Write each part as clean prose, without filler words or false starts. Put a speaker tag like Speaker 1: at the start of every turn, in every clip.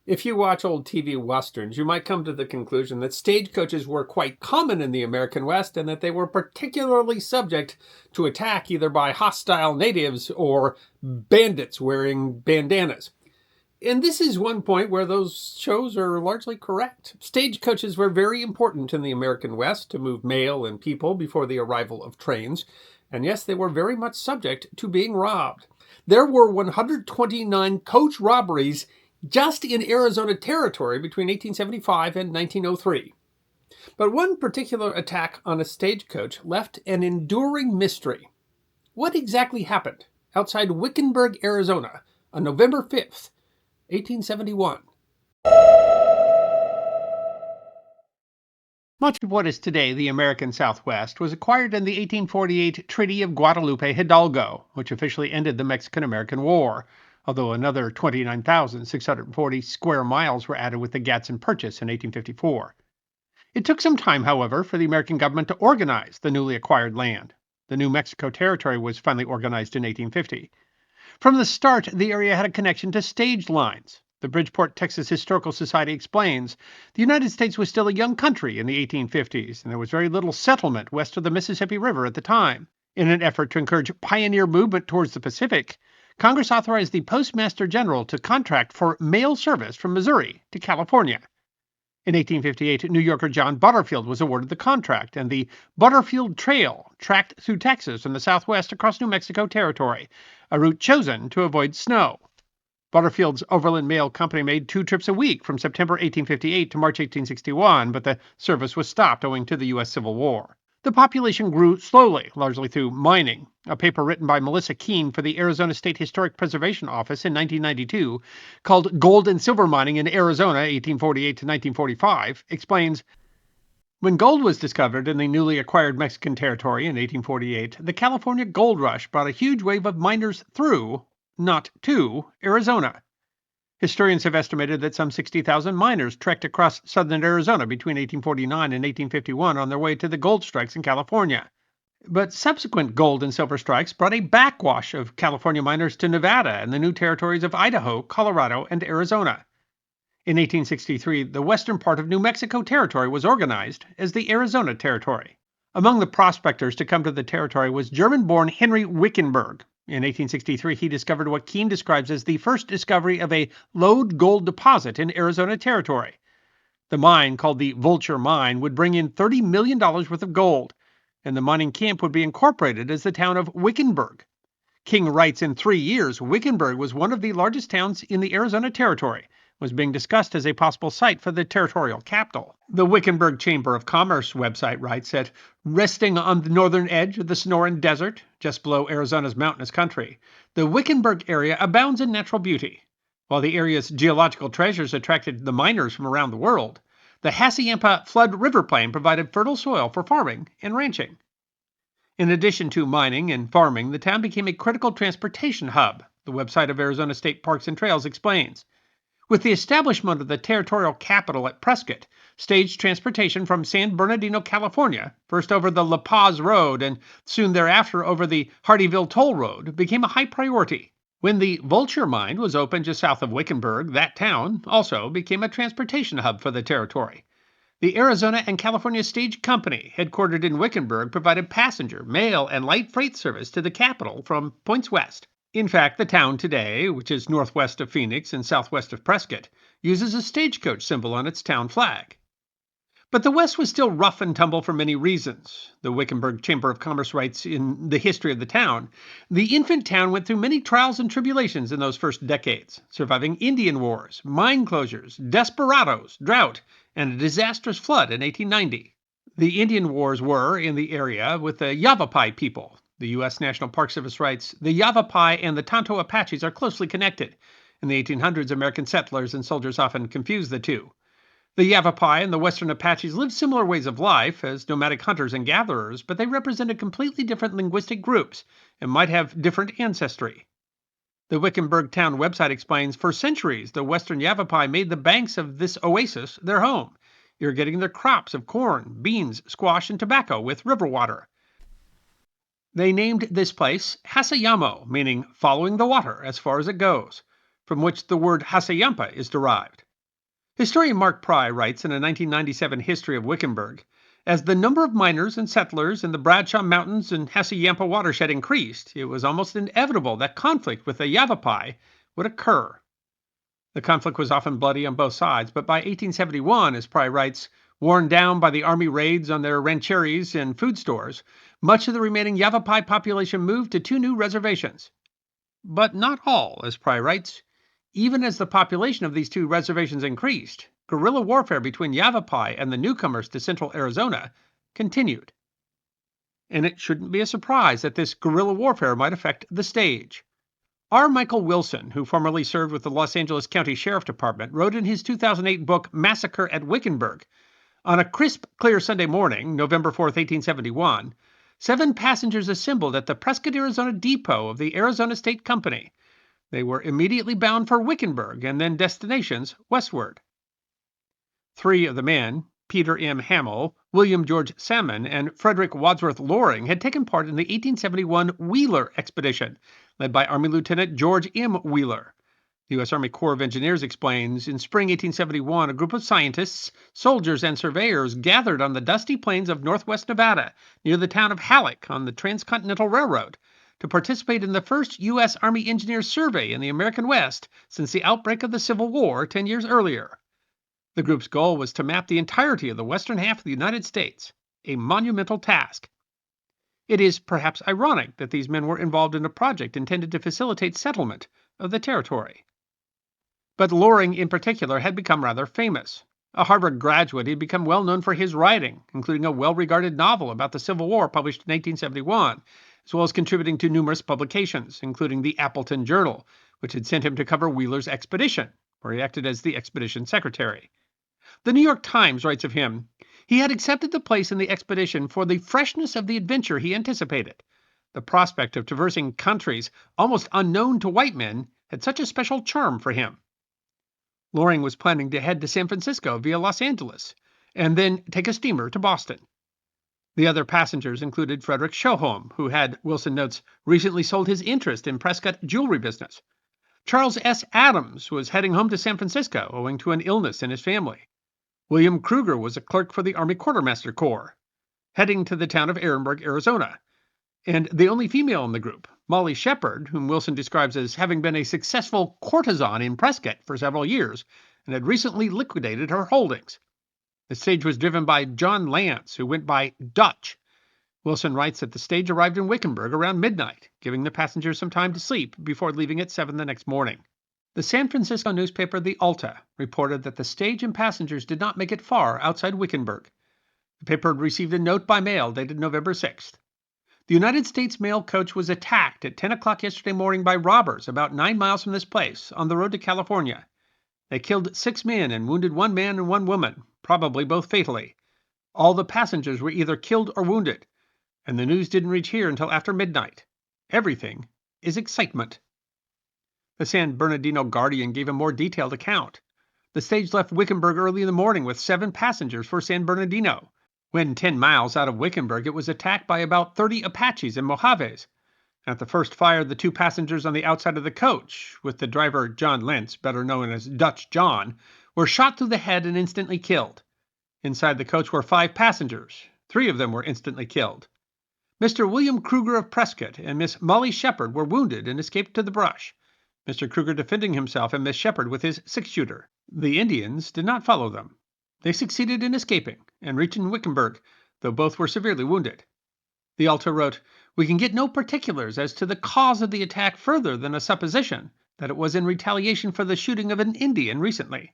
Speaker 1: If you watch old TV westerns, you might come to the conclusion that stagecoaches were quite common in the American West and that they were particularly subject to attack either by hostile natives or bandits wearing bandanas. And this is one point where those shows are largely correct. Stagecoaches were very important in the American West to move mail and people before the arrival of trains. And yes, they were very much subject to being robbed. There were 129 coach robberies just in Arizona Territory between 1875 and 1903. But one particular attack on a stagecoach left an enduring mystery. What exactly happened outside Wickenburg, Arizona, on November 5th, 1871?
Speaker 2: Much of what is today the American Southwest was acquired in the 1848 Treaty of Guadalupe Hidalgo, which officially ended the Mexican-American War, although another 29,640 square miles were added with the Gadsden Purchase in 1854. It took some time, however, for the American government to organize the newly acquired land. The New Mexico Territory was finally organized in 1850. From the start, the area had a connection to stage lines. The Bridgeport, Texas Historical Society explains, the United States was still a young country in the 1850s, and there was very little settlement west of the Mississippi River at the time. In an effort to encourage pioneer movement towards the Pacific, Congress authorized the Postmaster General to contract for mail service from Missouri to California. In 1858, New Yorker John Butterfield was awarded the contract, and the Butterfield Trail tracked through Texas and the Southwest across New Mexico Territory, a route chosen to avoid snow. Butterfield's Overland Mail Company made 2 trips a week from September 1858 to March 1861, but the service was stopped owing to the U.S. Civil War. The population grew slowly, largely through mining. A paper written by Melissa Keene for the Arizona State Historic Preservation Office in 1992, called Gold and Silver Mining in Arizona, 1848 to 1945, explains, when gold was discovered in the newly acquired Mexican territory in 1848, the California gold rush brought a huge wave of miners through, not to, Arizona. Historians have estimated that some 60,000 miners trekked across southern Arizona between 1849 and 1851 on their way to the gold strikes in California. But subsequent gold and silver strikes brought a backwash of California miners to Nevada and the new territories of Idaho, Colorado, and Arizona. In 1863, the western part of New Mexico Territory was organized as the Arizona Territory. Among the prospectors to come to the territory was German-born Henry Wickenburg. In 1863, he discovered what Keene describes as the first discovery of a lode gold deposit in Arizona Territory. The mine, called the Vulture Mine, would bring in $30 million worth of gold, and the mining camp would be incorporated as the town of Wickenburg. King writes in 3 years, Wickenburg was one of the largest towns in the Arizona Territory, was being discussed as a possible site for the territorial capital. The Wickenburg Chamber of Commerce website writes that, resting on the northern edge of the Sonoran Desert, just below Arizona's mountainous country, the Wickenburg area abounds in natural beauty. While the area's geological treasures attracted the miners from around the world, the Hassayampa Flood River Plain provided fertile soil for farming and ranching. In addition to mining and farming, the town became a critical transportation hub, the website of Arizona State Parks and Trails explains. With the establishment of the territorial capital at Prescott, stage transportation from San Bernardino, California, first over the La Paz Road and soon thereafter over the Hardyville Toll Road, became a high priority. When the Vulture Mine was opened just south of Wickenburg, that town also became a transportation hub for the territory. The Arizona and California Stage Company, headquartered in Wickenburg, provided passenger, mail, and light freight service to the capital from points west. In fact, the town today, which is northwest of Phoenix and southwest of Prescott, uses a stagecoach symbol on its town flag. But the West was still rough and tumble for many reasons. The Wickenburg Chamber of Commerce writes in the history of the town, the infant town went through many trials and tribulations in those first decades, surviving Indian wars, mine closures, desperados, drought, and a disastrous flood in 1890. The Indian wars were in the area with the Yavapai people. The U.S. National Park Service writes, the Yavapai and the Tonto Apaches are closely connected. In the 1800s, American settlers and soldiers often confused the two. The Yavapai and the Western Apaches lived similar ways of life as nomadic hunters and gatherers, but they represented completely different linguistic groups and might have different ancestry. The Wickenburg town website explains, for centuries, the Western Yavapai made the banks of this oasis their home, irrigating their crops of corn, beans, squash, and tobacco with river water. They named this place Hassayamo, meaning following the water as far as it goes, from which the word Hassayampa is derived. Historian Mark Pry writes in a 1997 history of Wickenburg, as the number of miners and settlers in the Bradshaw Mountains and Hassayampa watershed increased, it was almost inevitable that conflict with the Yavapai would occur. The conflict was often bloody on both sides, but by 1871, as Pry writes, worn down by the Army raids on their rancheries and food stores, much of the remaining Yavapai population moved to two new reservations. But not all, as Pry writes. Even as the population of these two reservations increased, guerrilla warfare between Yavapai and the newcomers to central Arizona continued. And it shouldn't be a surprise that this guerrilla warfare might affect the stage. R. Michael Wilson, who formerly served with the Los Angeles County Sheriff Department, wrote in his 2008 book Massacre at Wickenburg, on a crisp, clear Sunday morning, November 4, 1871, 7 passengers assembled at the Prescott, Arizona depot of the Arizona State Company. They were immediately bound for Wickenburg and then destinations westward. 3 of the men, Peter M. Hamill, William George Salmon, and Frederick Wadsworth Loring, had taken part in the 1871 Wheeler expedition, led by Army Lieutenant George M. Wheeler. The U.S. Army Corps of Engineers explains, in spring 1871, a group of scientists, soldiers, and surveyors gathered on the dusty plains of northwest Nevada, near the town of Halleck on the Transcontinental Railroad, to participate in the first U.S. Army Engineer survey in the American West since the outbreak of the Civil War 10 years earlier. The group's goal was to map the entirety of the western half of the United States, a monumental task. It is perhaps ironic that these men were involved in a project intended to facilitate settlement of the territory. But Loring in particular had become rather famous. A Harvard graduate, he had become well known for his writing, including a well-regarded novel about the Civil War published in 1871, as well as contributing to numerous publications, including the Appleton Journal, which had sent him to cover Wheeler's expedition, where he acted as the expedition secretary. The New York Times writes of him, he had accepted the place in the expedition for the freshness of the adventure he anticipated. The prospect of traversing countries almost unknown to white men had such a special charm for him. Loring was planning to head to San Francisco via Los Angeles, and then take a steamer to Boston. The other passengers included Frederick Schoholm, who had, Wilson notes, recently sold his interest in Prescott jewelry business. Charles S. Adams was heading home to San Francisco owing to an illness in his family. William Kruger was a clerk for the Army Quartermaster Corps, heading to the town of Ehrenberg, Arizona. And the only female in the group, Molly Shepard, whom Wilson describes as having been a successful courtesan in Prescott for several years and had recently liquidated her holdings. The stage was driven by John Lance, who went by Dutch. Wilson writes that the stage arrived in Wickenburg around midnight, giving the passengers some time to sleep before leaving at 7 the next morning. The San Francisco newspaper The Alta reported that the stage and passengers did not make it far outside Wickenburg. The paper had received a note by mail dated November 6th. The United States mail coach was attacked at 10 o'clock yesterday morning by robbers about 9 miles from this place on the road to California. They killed 6 men and wounded 1 man and 1 woman, probably both fatally. All the passengers were either killed or wounded, and the news didn't reach here until after midnight. Everything is excitement. The San Bernardino Guardian gave a more detailed account. The stage left Wickenburg early in the morning with 7 passengers for San Bernardino. When 10 miles out of Wickenburg, it was attacked by about 30 Apaches and Mojaves. At the first fire, the 2 passengers on the outside of the coach, with the driver John Lentz, better known as Dutch John, were shot through the head and instantly killed. Inside the coach were 5 passengers. 3 of them were instantly killed. Mr. William Kruger of Prescott and Miss Molly Shepard were wounded and escaped to the brush, Mr. Kruger defending himself and Miss Shepard with his 6-shooter. The Indians did not follow them. They succeeded in escaping and reaching Wickenburg, though both were severely wounded. The Alta wrote, "We can get no particulars as to the cause of the attack further than a supposition that it was in retaliation for the shooting of an Indian recently."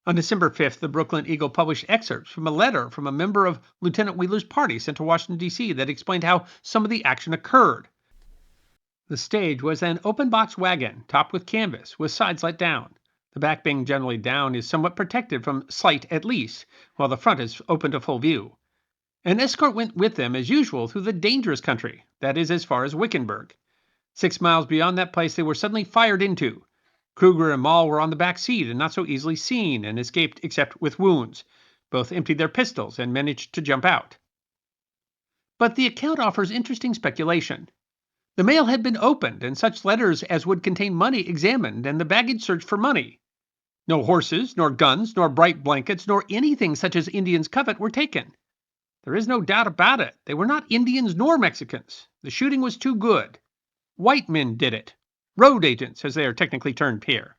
Speaker 2: On December 5th, the Brooklyn Eagle published excerpts from a letter from a member of Lieutenant Wheeler's party sent to Washington, D.C. that explained how some of the action occurred. The stage was an open-box wagon topped with canvas, with sides let down. The back being generally down is somewhat protected from sight at least, while the front is open to full view. An escort went with them as usual through the dangerous country, that is as far as Wickenburg. 6 miles beyond that place they were suddenly fired into. Kruger and Moll were on the back seat and not so easily seen and escaped except with wounds. Both emptied their pistols and managed to jump out. But the account offers interesting speculation. The mail had been opened and such letters as would contain money examined and the baggage searched for money. No horses, nor guns, nor bright blankets, nor anything such as Indians covet were taken. There is no doubt about it. They were not Indians nor Mexicans. The shooting was too good. White men did it. Road agents, as they are technically termed here.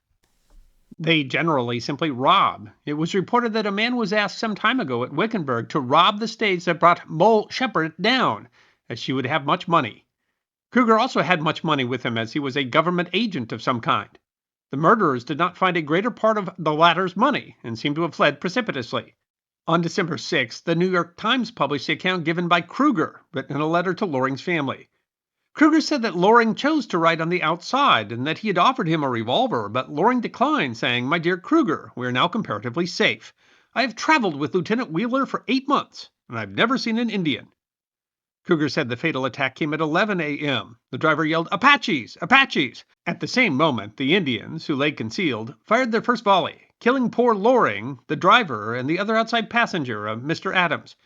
Speaker 2: They generally simply rob. It was reported that a man was asked some time ago at Wickenburg to rob the stage that brought Moll Shepherd down, as she would have much money. Kruger also had much money with him, as he was a government agent of some kind. The murderers did not find a greater part of the latter's money, and seemed to have fled precipitously. On December 6th, the New York Times published the account given by Kruger, written in a letter to Loring's family. Kruger said that Loring chose to ride on the outside and that he had offered him a revolver, but Loring declined, saying, "My dear Kruger, we are now comparatively safe. I have traveled with Lieutenant Wheeler for 8 months, and I've never seen an Indian." Kruger said the fatal attack came at 11 a.m. The driver yelled, "Apaches! Apaches!" At the same moment, the Indians, who lay concealed, fired their first volley, killing poor Loring, the driver, and the other outside passenger, Mr. Adams.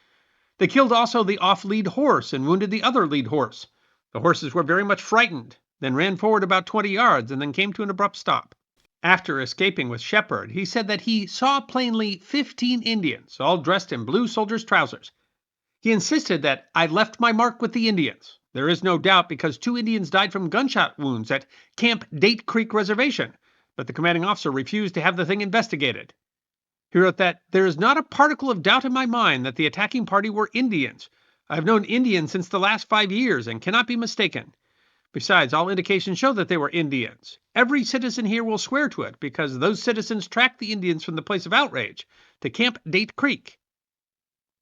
Speaker 2: They killed also the off-lead horse and wounded the other lead horse. The horses were very much frightened, then ran forward about 20 yards and then came to an abrupt stop. After escaping with Shepherd, he said that he saw plainly 15 Indians, all dressed in blue soldiers' trousers. He insisted that "I left my mark with the Indians. There is no doubt because 2 Indians died from gunshot wounds at Camp Date Creek Reservation, but the commanding officer refused to have the thing investigated." He wrote that "there is not a particle of doubt in my mind that the attacking party were Indians. I have known Indians since the last 5 years and cannot be mistaken. Besides, all indications show that they were Indians. Every citizen here will swear to it because those citizens tracked the Indians from the place of outrage to Camp Date Creek."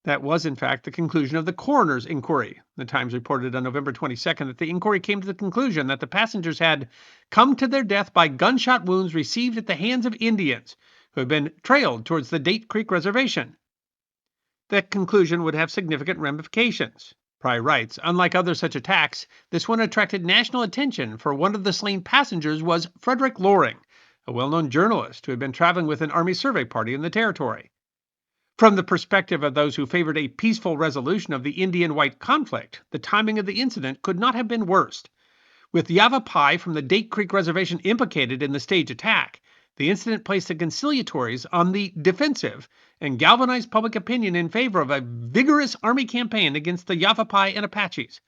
Speaker 2: That was, in fact, the conclusion of the coroner's inquiry. The Times reported on November 22nd that the inquiry came to the conclusion that the passengers had come to their death by gunshot wounds received at the hands of Indians who had been trailed towards the Date Creek Reservation. That conclusion would have significant ramifications. Pry writes, "Unlike other such attacks, this one attracted national attention, for one of the slain passengers was Frederick Loring, a well-known journalist who had been traveling with an Army survey party in the territory. From the perspective of those who favored a peaceful resolution of the Indian-white conflict, the timing of the incident could not have been worse. With Yavapai from the Date Creek Reservation implicated in the stage attack, the incident placed the conciliatories on the defensive and galvanized public opinion in favor of a vigorous Army campaign against the Yavapai and Apaches.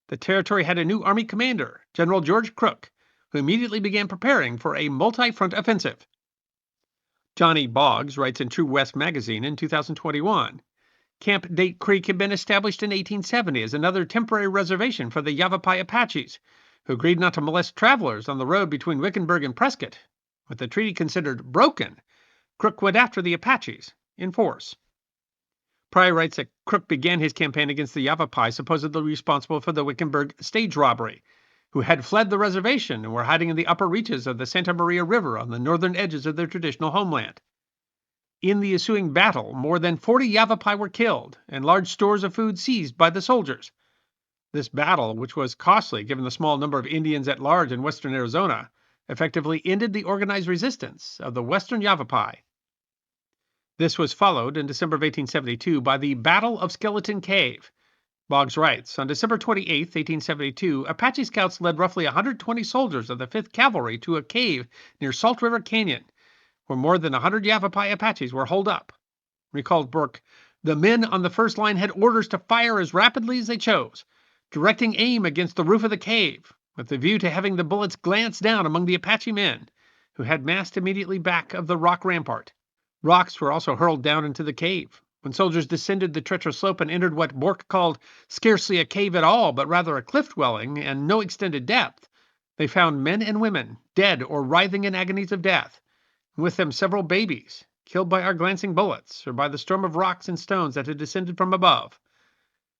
Speaker 2: The territory had a new Army commander, General George Crook, who immediately began preparing for a multi-front offensive." Johnny Boggs writes in True West magazine in 2021, "Camp Date Creek had been established in 1870 as another temporary reservation for the Yavapai Apaches, who agreed not to molest travelers on the road between Wickenburg and Prescott. With the treaty considered broken, Crook went after the Apaches in force." Pry writes that Crook began his campaign against the Yavapai, supposedly responsible for the Wickenburg stage robbery, who had fled the reservation and were hiding in the upper reaches of the Santa Maria River on the northern edges of their traditional homeland. In the ensuing battle, more than 40 Yavapai were killed and large stores of food seized by the soldiers. This battle, which was costly given the small number of Indians at large in western Arizona, effectively ended the organized resistance of the western Yavapai. This was followed in December of 1872 by the Battle of Skeleton Cave. Boggs writes, "On December 28, 1872, Apache scouts led roughly 120 soldiers of the 5th Cavalry to a cave near Salt River Canyon, where more than 100 Yavapai Apaches were holed up." Recalled Burke, "The men on the first line had orders to fire as rapidly as they chose, directing aim against the roof of the cave, with the view to having the bullets glance down among the Apache men, who had massed immediately back of the rock rampart. Rocks were also hurled down into the cave. When soldiers descended the treacherous slope and entered what Bourke called scarcely a cave at all, but rather a cliff dwelling and no extended depth, they found men and women, dead or writhing in agonies of death, and with them several babies, killed by our glancing bullets or by the storm of rocks and stones that had descended from above.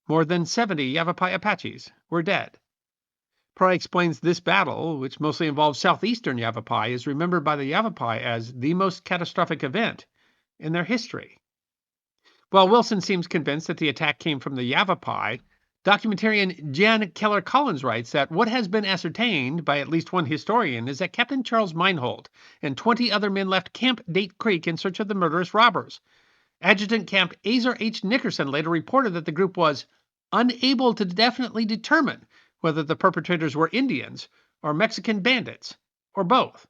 Speaker 2: More than 70 Yavapai Apaches were dead." Pry explains this battle, which mostly involves southeastern Yavapai, is remembered by the Yavapai as the most catastrophic event in their history. While Wilson seems convinced that the attack came from the Yavapai, documentarian Jan Keller Collins writes that what has been ascertained by at least one historian is that Captain Charles Meinhold and 20 other men left Camp Date Creek in search of the murderous robbers. Adjutant Camp Azar H. Nickerson later reported that the group was unable to definitely determine whether the perpetrators were Indians or Mexican bandits, or both.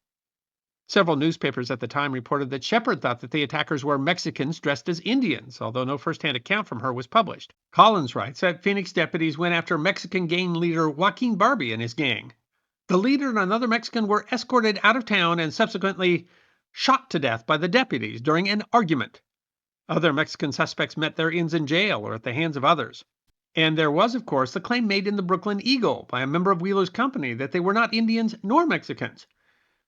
Speaker 2: Several newspapers at the time reported that Shepard thought that the attackers were Mexicans dressed as Indians, although no first-hand account from her was published. Collins writes that Phoenix deputies went after Mexican gang leader Joaquin Barbie and his gang. The leader and another Mexican were escorted out of town and subsequently shot to death by the deputies during an argument. Other Mexican suspects met their ends in jail or at the hands of others. And there was, of course, the claim made in the Brooklyn Eagle by a member of Wheeler's company that they were not Indians nor Mexicans.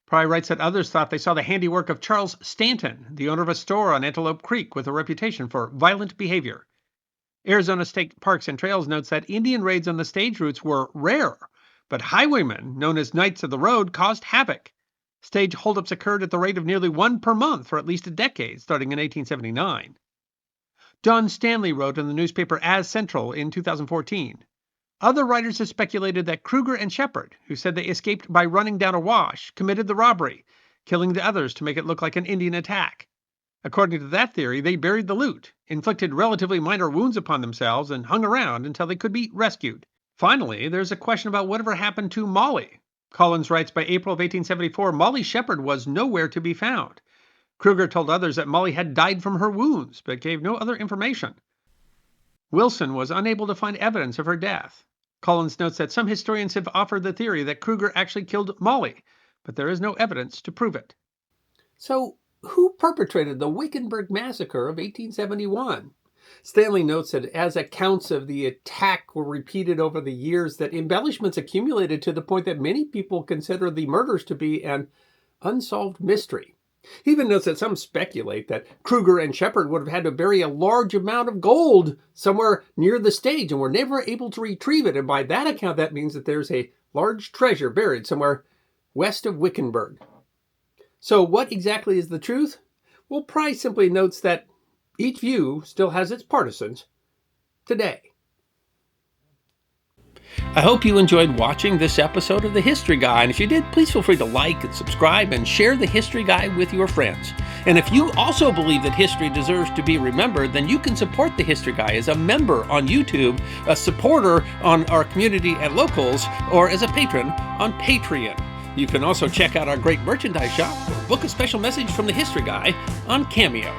Speaker 2: Pry writes that others thought they saw the handiwork of Charles Stanton, the owner of a store on Antelope Creek with a reputation for violent behavior. Arizona State Parks and Trails notes that Indian raids on the stage routes were rare, but highwaymen, known as Knights of the Road, caused havoc. Stage holdups occurred at the rate of nearly one per month for at least a decade, starting in 1879. Don Stanley wrote in the newspaper As Central in 2014. Other writers have speculated that Kruger and Shepard, who said they escaped by running down a wash, committed the robbery, killing the others to make it look like an Indian attack. According to that theory, they buried the loot, inflicted relatively minor wounds upon themselves, and hung around until they could be rescued. Finally, there's a question about whatever happened to Molly. Collins writes by April of 1874, Molly Shepard was nowhere to be found. Kruger told others that Molly had died from her wounds, but gave no other information. Wilson was unable to find evidence of her death. Collins notes that some historians have offered the theory that Kruger actually killed Molly, but there is no evidence to prove it.
Speaker 1: So, who perpetrated the Wickenburg Massacre of 1871? Stanley notes that as accounts of the attack were repeated over the years, that embellishments accumulated to the point that many people consider the murders to be an unsolved mystery. He even notes that some speculate that Kruger and Shepard would have had to bury a large amount of gold somewhere near the stage and were never able to retrieve it. And by that account, that means that there's a large treasure buried somewhere west of Wickenburg. So what exactly is the truth? Well, Price simply notes that each view still has its partisans today. I hope you enjoyed watching this episode of The History Guy, and if you did, please feel free to like and subscribe and share The History Guy with your friends. And if you also believe that history deserves to be remembered, then you can support The History Guy as a member on YouTube, a supporter on our community at Locals, or as a patron on Patreon. You can also check out our great merchandise shop or book a special message from The History Guy on Cameo.